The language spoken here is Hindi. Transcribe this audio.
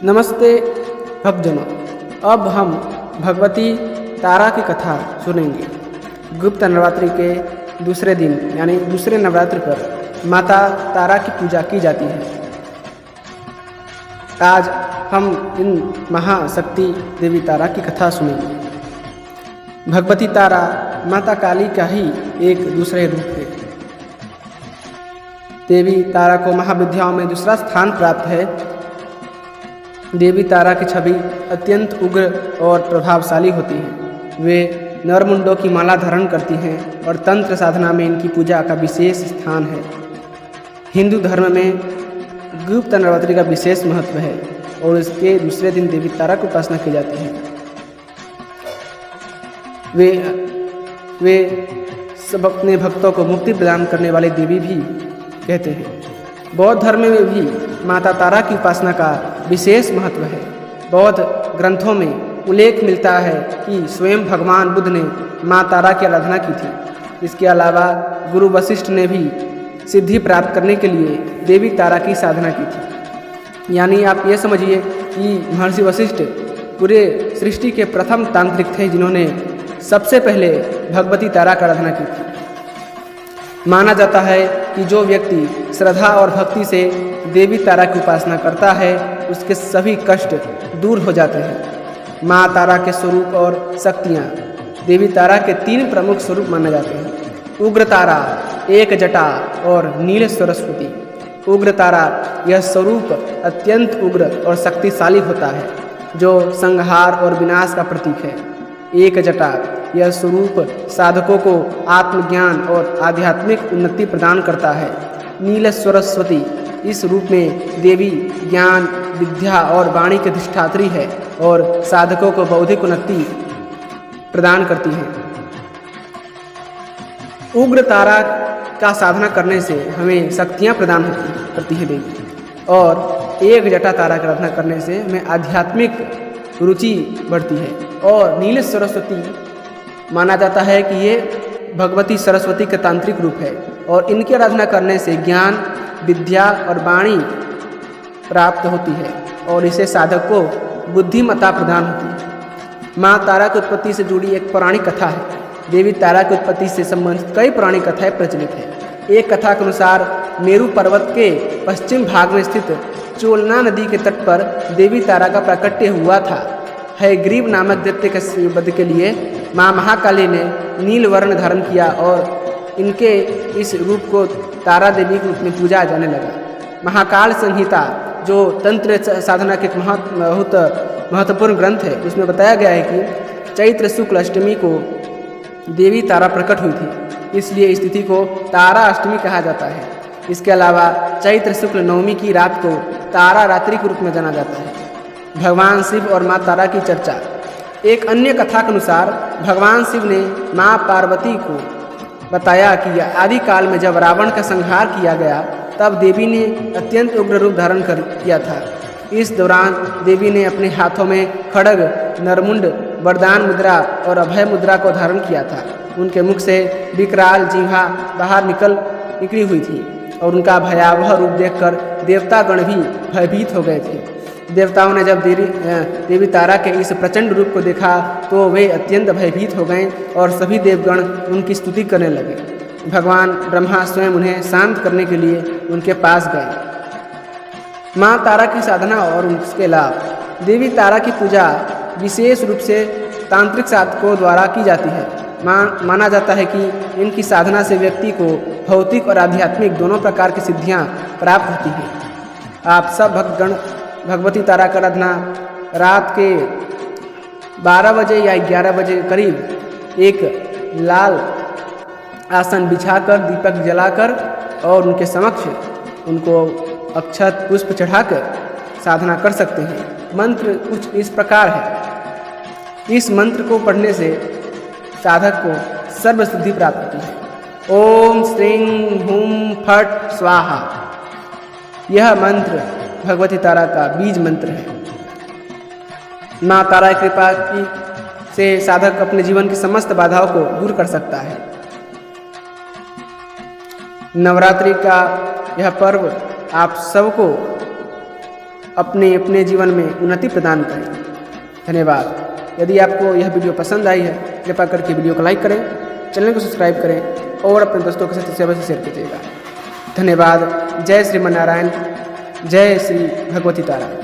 नमस्ते भक्तजनों, अब हम भगवती तारा की कथा सुनेंगे। गुप्त नवरात्रि के दूसरे दिन यानी दूसरे नवरात्रि पर माता तारा की पूजा की जाती है। आज हम इन महाशक्ति देवी तारा की कथा सुनेंगे। भगवती तारा माता काली का ही एक दूसरे रूप है। देवी तारा को महाविद्याओं में दूसरा स्थान प्राप्त है। देवी तारा की छवि अत्यंत उग्र और प्रभावशाली होती है। वे नरमुंडों की माला धारण करती हैं और तंत्र साधना में इनकी पूजा का विशेष स्थान है। हिंदू धर्म में गुप्त नवरात्रि का विशेष महत्व है और इसके दूसरे दिन देवी तारा की उपासना की जाती है। वे सब अपने भक्तों को मुक्ति प्रदान करने वाले देवी भी कहते हैं। बौद्ध धर्म में भी माता तारा की उपासना का विशेष महत्व है। बौद्ध ग्रंथों में उल्लेख मिलता है कि स्वयं भगवान बुद्ध ने माँ तारा की आराधना की थी। इसके अलावा गुरु वशिष्ठ ने भी सिद्धि प्राप्त करने के लिए देवी तारा की साधना की थी। यानी आप ये समझिए कि महर्षि वशिष्ठ पूरे सृष्टि के प्रथम तांत्रिक थे जिन्होंने सबसे पहले भगवती तारा की आराधना की थी। माना जाता है कि जो व्यक्ति श्रद्धा और भक्ति से देवी तारा की उपासना करता है उसके सभी कष्ट दूर हो जाते हैं। माँ तारा के स्वरूप और शक्तियाँ। देवी तारा के 3 प्रमुख स्वरूप माने जाते हैं: उग्र तारा, एक जटा और नील सरस्वती। उग्र तारा यह स्वरूप अत्यंत उग्र और शक्तिशाली होता है जो संहार और विनाश का प्रतीक है। एक जटा यह स्वरूप साधकों को आत्मज्ञान और आध्यात्मिक उन्नति प्रदान करता है। नील सरस्वती इस रूप में देवी ज्ञान, विद्या और वाणी की अधिष्ठात्री है और साधकों को बौद्धिक उन्नति प्रदान करती है। उग्र तारा का साधना करने से हमें शक्तियाँ प्रदान करती है देवी, और एक जटा तारा की आराधना करने से हमें आध्यात्मिक रुचि बढ़ती है। और नील सरस्वती माना जाता है कि ये भगवती सरस्वती का तांत्रिक रूप है और इनकी आराधना करने से ज्ञान, विद्या और वाणी प्राप्त होती है और इसे साधक को बुद्धिमत्ता प्रदान होती है। माँ तारा की उत्पत्ति से जुड़ी एक पौराणिक कथा है। देवी तारा की उत्पत्ति से संबंधित कई पौराणिक कथाएं प्रचलित है। एक कथा के अनुसार मेरू पर्वत के पश्चिम भाग में स्थित चोलना नदी के तट पर देवी तारा का प्राकट्य हुआ था। हयग्रीव नामक दैत्य के वध के लिए माँ महाकाली ने नील वर्ण धारण किया और इनके इस रूप को तारा देवी के रूप में पूजा जाने लगा। महाकाल संहिता जो तंत्र साधना के एक बहुत महत्वपूर्ण ग्रंथ है, उसमें बताया गया है कि चैत्र शुक्ल अष्टमी को देवी तारा प्रकट हुई थी, इसलिए इस तिथि को तारा अष्टमी कहा जाता है। इसके अलावा चैत्र शुक्ल नवमी की रात को तारा रात्रि के रूप में जाना जाता है। भगवान शिव और माँ तारा की चर्चा। एक अन्य कथा के अनुसार भगवान शिव ने माँ पार्वती को बताया कि आदि काल में जब रावण का संहार किया गया तब देवी ने अत्यंत उग्र रूप धारण किया था। इस दौरान देवी ने अपने हाथों में खड्ग, नरमुंड, वरदान मुद्रा और अभय मुद्रा को धारण किया था। उनके मुख से विकराल जीवा बाहर निकली हुई थी और उनका भयावह रूप देखकर देवतागण भी भयभीत हो गए थे। देवताओं ने जब देवी तारा के इस प्रचंड रूप को देखा तो वे अत्यंत भयभीत हो गए और सभी देवगण उनकी स्तुति करने लगे। भगवान ब्रह्मा स्वयं उन्हें शांत करने के लिए उनके पास गए। माँ तारा की साधना और उसके लाभ। देवी तारा की पूजा विशेष रूप से तांत्रिक साधकों द्वारा की जाती है। माना जाता है कि इनकी साधना से व्यक्ति को भौतिक और आध्यात्मिक दोनों प्रकार की सिद्धियाँ प्राप्त होती हैं। आप सब भक्तगण भगवती तारा की आराधना रात के 12 बजे या 11 बजे करीब एक लाल आसन बिछाकर दीपक जलाकर और उनके समक्ष उनको अक्षत पुष्प चढ़ाकर साधना कर सकते हैं। मंत्र कुछ इस प्रकार है। इस मंत्र को पढ़ने से साधक को सर्वसिद्धि प्राप्त होती है। ओम श्रीं हुम फट स्वाहा। यह मंत्र भगवती तारा का बीज मंत्र है। माँ तारा की कृपा से साधक अपने जीवन की समस्त बाधाओं को दूर कर सकता है। नवरात्रि का यह पर्व आप सबको अपने अपने जीवन में उन्नति प्रदान करें। धन्यवाद। यदि आपको यह वीडियो पसंद आई है कृपया करके वीडियो को लाइक करें, चैनल को सब्सक्राइब करें और अपने दोस्तों के साथ अवश्य शेयर कीजिएगा। धन्यवाद। जय श्रीमन नारायण, जय श्री भगवती तारा।